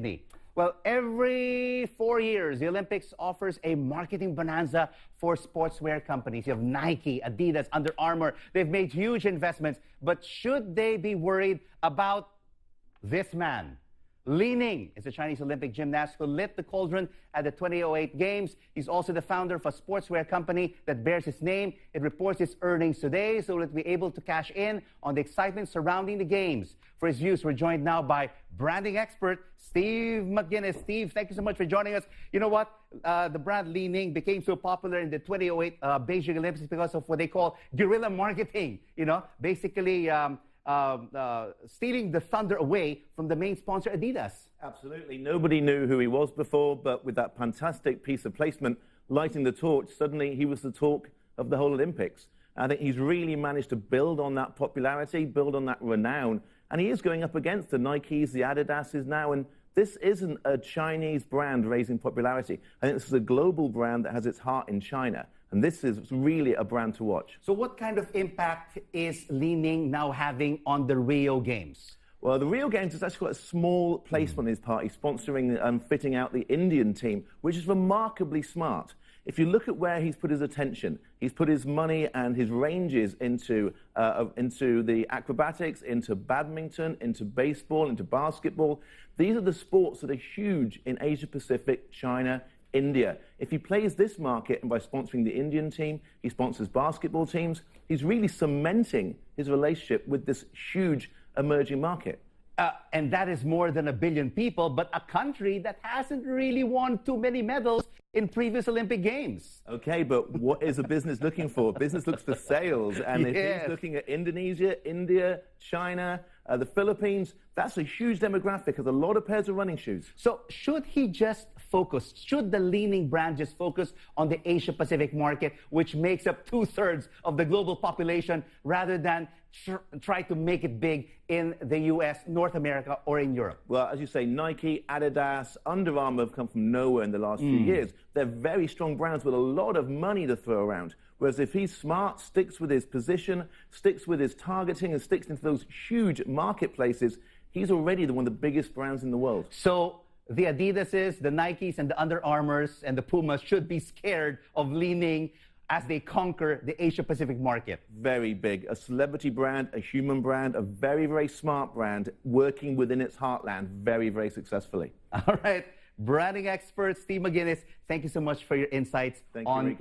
Sydney. Well, every 4 years, the Olympics offers a marketing bonanza for sportswear companies. You have Nike, Adidas, Under Armour. They've made huge investments. But should they be worried about this man? Li Ning is a Chinese Olympic gymnast who lit the cauldron at the 2008 Games. He's also the founder of a sportswear company that bears his name. It reports its earnings today so that we'll be able to cash in on the excitement surrounding the Games. For his views, we're joined now by branding expert Steve McGinnes. Steve, thank you so much for joining us. You know what? The brand Li Ning became so popular in the 2008 Beijing Olympics because of what they call guerrilla marketing. You know, basically stealing the thunder away from the main sponsor, Adidas. Absolutely. Nobody knew who he was before, but with that fantastic piece of placement, lighting the torch, suddenly he was the talk of the whole Olympics. I think he's really managed to build on that popularity, build on that renown, and he is going up against the Nikes, the Adidases now, and this isn't a Chinese brand raising popularity. I think this is a global brand that has its heart in China. And this is really a brand to watch. So what kind of impact is Li Ning now having on the Rio Games? Well, the Rio Games has actually got a small placement in his part. He's sponsoring and fitting out the Indian team, which is remarkably smart. If you look at where he's put his attention, he's put his money and his ranges into the acrobatics, into badminton, into baseball, into basketball. These are the sports that are huge in Asia-Pacific, China, India. If he plays this market and by sponsoring the Indian team, he sponsors basketball teams, he's really cementing his relationship with this huge emerging market. And that is more than 1 billion people, but a country that hasn't really won too many medals in previous Olympic Games. Okay, but what is a business looking for? Business looks for sales. And if he's looking at Indonesia, India, China, the Philippines, that's a huge demographic of a lot of pairs of running shoes. So should he just focus, should the Li Ning brand just focus on the Asia-Pacific market, which makes up 2/3 of the global population, rather than try to make it big in the US, North America, or in Europe? Well, as you say, Nike, Adidas, Under Armour have come from nowhere in the last few years. They're very strong brands with a lot of money to throw around. Whereas if he's smart, sticks with his position, sticks with his targeting, and sticks into those huge marketplaces, he's already one of the biggest brands in the world. So the Adidases, the Nikes, and the Under Armours, and the Pumas should be scared of Li Ning as they conquer the Asia-Pacific market. Very big. A celebrity brand, a human brand, a very, very smart brand, working within its heartland very, very successfully. All right. Branding expert Steve McGinnes, thank you so much for your insights Thank you, Rico.